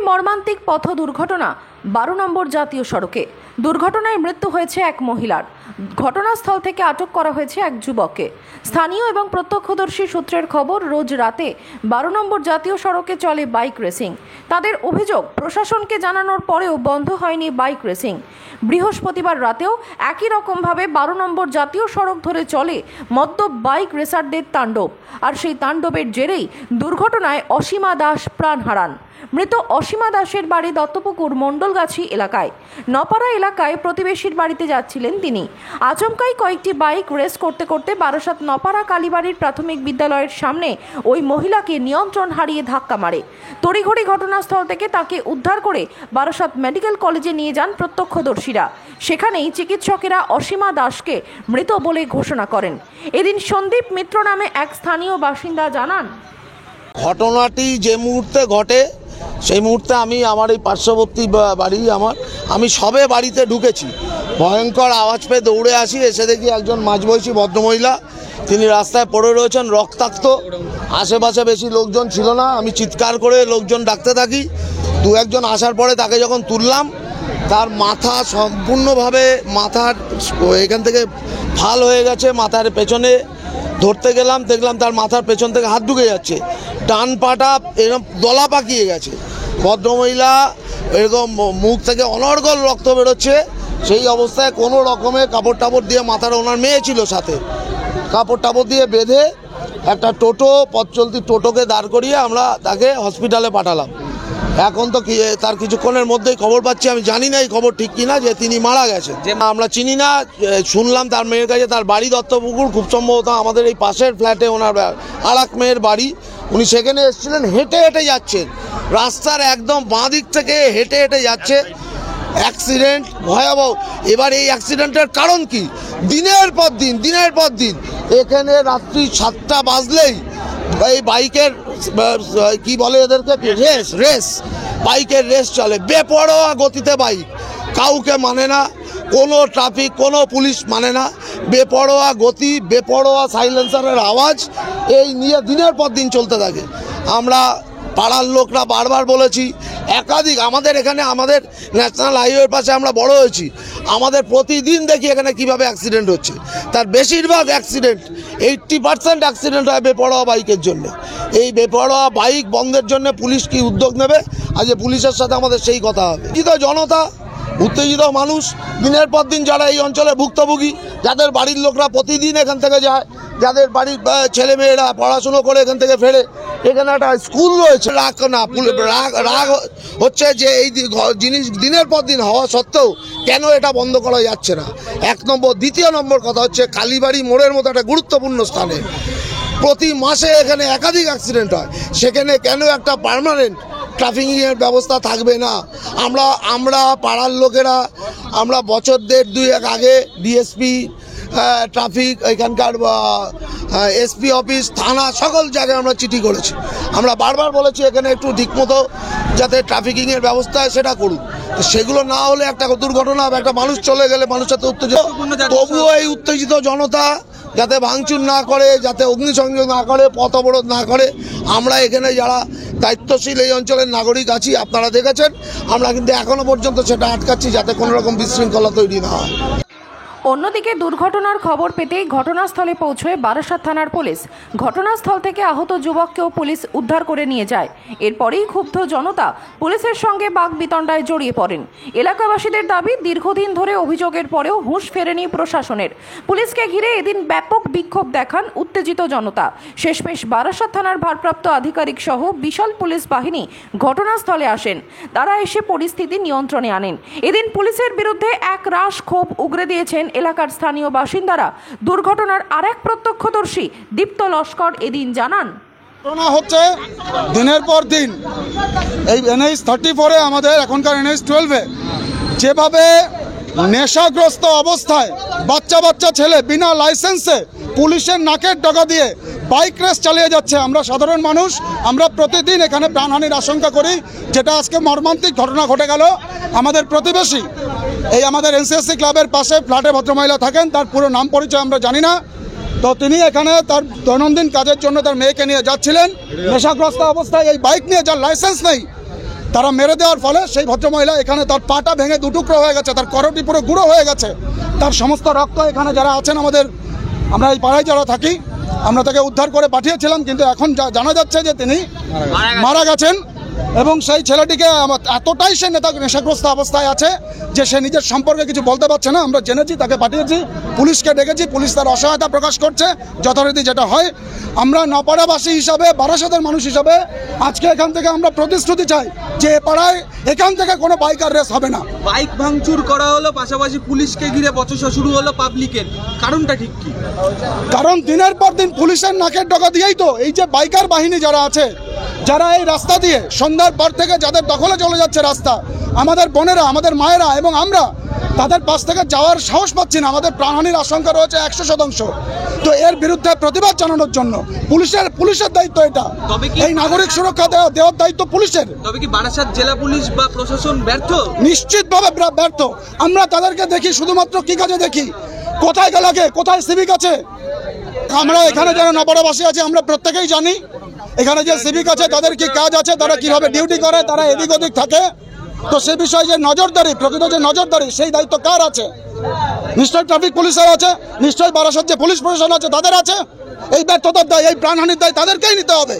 মর্মান্তিক পথ দুর্ঘটনা 12 নম্বর জাতীয় সড়কে। দুর্ঘটনায় মৃত্যু হয়েছে এক মহিলার। ঘটনাস্থল থেকে আটক করা হয়েছে এক যুবককে। স্থানীয় এবং প্রত্যক্ষদর্শী সূত্রের খবর, রোজ রাতে 12 নম্বর জাতীয় সড়কে চলে বাইক রেসিং। তাদের অভিযোগ, প্রশাসনকে জানানোর পরেও বন্ধ হয়নি বাইক রেসিং। বৃহস্পতিবার রাতেও একই রকমভাবে 12 নম্বর জাতীয় সড়ক ধরে চলে মদ্যপ বাইক রেসারদের তাণ্ডব। আর সেই তাণ্ডবের জেরেই দুর্ঘটনায় অসীমা দাস প্রাণ হারান। মৃত অসীমা দাসের বাড়ি দত্তপুকুর মণ্ডলগাছি এলাকায়। নপাড়া এলাকায় প্রতিবেশীর বাড়িতে যাচ্ছিলেন তিনি। আচমকাই কয়েকটি বাইক রেস করতে করতে বারাসাত নপাড়া কালীবাড়ির প্রাথমিক বিদ্যালয়ের সামনে ওই মহিলাকে নিয়ন্ত্রণ হারিয়ে ধাক্কা মারে। তড়িঘড়ি ঘটনাস্থল থেকে তাকে উদ্ধার করে বারাসাত মেডিকেল কলেজে নিয়ে যান প্রত্যক্ষদর্শীরা। সেখানেই চিকিৎসকেরা অসীমা দাসকে মৃত বলে ঘোষণা করেন। এদিন সন্দীপ মিত্র নামে এক স্থানীয় বাসিন্দা জানান, ঘটনাটি যে মুহূর্তে ঘটে সেই মুহূর্তে আমার এই পার্শ্ববর্তী বাড়ি আমি সবে বাড়িতে ঢুকেছি। ভয়ঙ্কর আওয়াজ পেয়ে দৌড়ে আসি, এসে দেখি একজন মাঝবয়সী ভদ্রমহিলা, তিনি রাস্তায় পড়ে রয়েছেন রক্তাক্ত। আশেপাশে বেশি লোকজন ছিল না, আমি চিৎকার করে লোকজন ডাকতে থাকি। দু একজন আসার পরে তাকে যখন তুললাম, তার মাথা সম্পূর্ণভাবে মাথার এখান থেকে ফাল হয়ে গেছে। মাথার পেছনে ধরতে গেলাম, দেখলাম তার মাথার পেছন থেকে হাত ঢুকে যাচ্ছে, ডান পাটা এরকম দলা পাকিয়ে গেছে। ভদ্রমহিলা এরকম মুখ থেকে অনর্গল রক্ত বেরোচ্ছে। সেই অবস্থায় কোনো রকমে কাপড় টাপড় দিয়ে, মাথার ওনার মেয়ে ছিল সাথে, কাপড় টাপড় দিয়ে বেঁধে একটা টোটো, পথ চলতি টোটোকে দাঁড় করিয়ে আমরা তাকে হসপিটালে পাঠালাম। এখন তো তার কিছুক্ষণের মধ্যেই খবর পাচ্ছি, আমি জানি না এই খবর ঠিক কিনা, যে তিনি মারা গেছেন। যে আমরা চিনি না, শুনলাম তার মেয়ের কাছে, তার বাড়ি দত্তপুকুর, খুব সম্ভবত আমাদের এই পাশের ফ্ল্যাটে ওনার আর এক মেয়ের বাড়ি। উনি সেখানে এসেছিলেন, হেঁটে হেঁটে যাচ্ছেন, রাস্তার একদম বাঁ দিক থেকে হেঁটে হেঁটে যাচ্ছে। অ্যাক্সিডেন্ট ভয়াবহ। এবার এই অ্যাক্সিডেন্টের কারণ কি? দিনের পর দিন এখানে রাত্রি 7টা বাজলেই এই বাইকের কি বলে এদেরকে, রেস বাইকের রেস চলে, বেপরোয়া গতিতে বাইক, কাউকে মানে না, কোনো ট্রাফিক, কোনো পুলিশ মানে না, বেপরোয়া গতি, বেপরোয়া সাইলেন্সারের আওয়াজ, এই নিয়ে দিনের পর দিন চলতে থাকে। আমরা পাড়ার লোকরা বারবার বলেছি, একাধিক, আমাদের এখানে আমাদের ন্যাশনাল হাইওয়ের পাশে আমরা বড় হয়েছি, আমাদের প্রতিদিন দেখি এখানে কিভাবে অ্যাক্সিডেন্ট হচ্ছে। তার বেশিরভাগ অ্যাক্সিডেন্ট, 80% অ্যাক্সিডেন্ট হয় বেপরোয়া বাইকের জন্য। এই বেপরোয়া বাইক বন্ধের জন্য পুলিশ কি উদ্যোগ নেবে? আজ পুলিশের সাথে আমাদের সেই কথা হবে। জনতা, উত্তেজিত মানুষ, দিনের পর দিন যারা এই অঞ্চলে ভুক্তভোগী, যাদের বাড়ির লোকরা প্রতিদিন এখান থেকে যায়, যাদের বাড়ির ছেলেমেয়েরা পড়াশুনো করে এখান থেকে ফেরে, এখানে একটা স্কুল রয়েছে, রাগ হচ্ছে যে এই জিনিস দিনের পর দিন হওয়া সত্ত্বেও কেন এটা বন্ধ করা যাচ্ছে না, এক নম্বর। দ্বিতীয় নম্বর কথা হচ্ছে, কালীবাড়ি মোড়ের মতো একটা গুরুত্বপূর্ণ স্থানে প্রতি মাসে এখানে একাধিক অ্যাক্সিডেন্ট হয়, সেখানে কেন একটা পার্মানেন্ট ট্রাফিকিংয়ের ব্যবস্থা থাকবে না? আমরা পাড়ার লোকেরা, আমরা বছর 1.5-2 আগে ডিএসপি, ট্রাফিক, এখানকার এসপি অফিস, থানা, সকল জায়গায় আমরা চিঠি করেছি। আমরা বারবার বলেছি এখানে একটু ঠিকমতো যাতে ট্রাফিকিংয়ের ব্যবস্থা হয় সেটা করুন। সেগুলো না হলে একটা দুর্ঘটনা হবে, একটা মানুষ চলে গেলে মানুষ সাথে উত্তেজিত। তবুও এই উত্তেজিত জনতা যাতে ভাঙচুর না করে, যাতে অগ্নিসংযোগ না করে, পথ অবরোধ না করে, আমরা এখানে যারা দায়িত্বশীল এই অঞ্চলের নাগরিক আছি, আপনারা দেখেছেন, আমরা কিন্তু এখনো পর্যন্ত সেটা আটকাচ্ছি যাতে কোনো রকম বিশৃঙ্খলা তৈরি না হয়। অন্যদিকে দুর্ঘটনার খবর পেতেই ঘটনাস্থলে পৌঁছয় বারাসাত থানার পুলিশ। ঘটনাস্থল থেকে আহত যুবককেও পুলিশ উদ্ধার করে নিয়ে যায়। এরপরেই ক্ষুব্ধ জনতা পুলিশের সঙ্গে বাকবিতণ্ডায় জড়িয়ে পড়েন। এলাকাবাসীদের দাবি, দীর্ঘদিন ধরে অভিযোগের পরেও হুঁশ ফেরেনি প্রশাসনের। পুলিশকে ঘিরে এদিন ব্যাপক বিক্ষোভ দেখান উত্তেজিত জনতা। শেষমেশ বারাসাত থানার ভারপ্রাপ্ত আধিকারিক সহ বিশাল পুলিশ বাহিনী ঘটনাস্থলে আসেন। তারা এসে পরিস্থিতি নিয়ন্ত্রণে আনেন। এদিন পুলিশের বিরুদ্ধে এক রাশ ক্ষোভ উগরে দিয়েছেন এলাকার স্থানীয় বাসিন্দারা। দুর্ঘটনার আরেক প্রত্যক্ষদর্শী দীপ্ত লস্কর এদিন জানান, ঘটনা হচ্ছে দিনের পর দিন এই NH 34-এ, আমাদের এখনকার NH 12-এ যেভাবে নেশাগ্রস্ত অবস্থায় বাচ্চা ছেলে বিনা লাইসেন্সে পুলিশের নাকের ডগা দিয়ে বাইক রেস চালিয়ে যাচ্ছে। আমরা সাধারণ মানুষ, আমরা প্রতিদিন এখানে প্রাণহানির আশঙ্কা করি, যেটা আজকে মর্মান্তিক ঘটনা ঘটে গেল। আমাদের প্রতিবেশী, এই আমাদের NCSC ক্লাবের পাশে ফ্ল্যাটে ভদ্রমহিলা থাকেন, তার পুরো নাম পরিচয় আমরা জানি না। তো তিনি এখানে তার দৈনন্দিন কাজের জন্য তার মেয়েকে নিয়ে যাচ্ছিলেন, নেশাগ্রস্ত অবস্থায় এই বাইক নিয়ে, যার লাইসেন্স নেই, তারা মেরে দেওয়ার ফলে সেই ভদ্রমহিলা এখানে তার পাটা ভেঙে দুটুকরো হয়ে গেছে, তার করটি পুরো গুঁড়ো হয়ে গেছে, তার সমস্ত রক্ত এখানে যারা আছেন আমরা এই পাড়ায় যারা থাকি আমরা তাকে উদ্ধার করে পাঠিয়েছিলাম, কিন্তু এখন জানা যাচ্ছে যে তিনি মারা গেছেন। এবং সেই ছেলেটিকে এতটাই সে নেশাগ্রস্ত অবস্থায় আছে যে সে নিজের সম্পর্কে কিছু বলতে পারছে না। আমরা জেনেছি, তাকে পাঠিয়েছি, পুলিশকে ডেকেছি, পুলিশ তার অসহায়তা প্রকাশ করছে। যথারীতি যেটা হয়, আমরা নপাড়াবাসী হিসাবে, বারাসাতের মানুষ হিসাবে আজকে এখান থেকে আমরা প্রতিশ্রুতি চাই যে এ পাড়ায় এখান থেকে কোনো বাইকার রেস হবে না। বাইক ভাঙচুর করা হলো, পাশাপাশি পুলিশকে ঘিরে বচসা শুরু হলো পাবলিকের, কারণটা ঠিক কি? কারণ দিনের পর দিন পুলিশের নাকের ডগা দিয়েই তো এই যে বাইকার বাহিনী যারা আছে, যারা এই রাস্তা দিয়ে সন্ধ্যার পর থেকে যাদের দখলে চলে যাচ্ছে রাস্তা, আমাদের বোনেরা, আমাদের মায়েরা এবং আমরা তাদের পাশ থেকে যাওয়ার সাহস পাচ্ছি না। আমাদের প্রাণহানির আশঙ্কা রয়েছে 100%। তো এর বিরুদ্ধে প্রতিবাদ জানানোর জন্য পুলিশের দায়িত্ব এটা। এই নাগরিক সুরক্ষা দেওয়ার দায়িত্ব পুলিশের। তবে কি বারাসাত জেলা পুলিশ বা প্রশাসন ব্যর্থ? নিশ্চিতভাবে ব্যর্থ। আমরা তাদেরকে দেখি শুধুমাত্র কি কাজে দেখি, কোথায় গেলাকে, কোথায় সিভিক আছে। আমরা এখানে যারা নপাড়াবাসী আছে আমরা প্রত্যেকেই জানি এখানে যে সিভিক আছে তাদের কি কাজ আছে, তারা কিভাবে ডিউটি করে, তারা এদিক ওদিক থাকে। তো সে বিষয়ে যে নজরদারি, প্রকৃত যে নজরদারি, সেই দায়িত্ব কার আছে? নিশ্চয়ই ট্রাফিক পুলিশের আছে, নিশ্চয়ই বারাসাত যে পুলিশ প্রশাসন আছে তাদের আছে। এই ব্যর্থতার দায়, এই প্রাণহানির দায় তাদেরকেই নিতে হবে।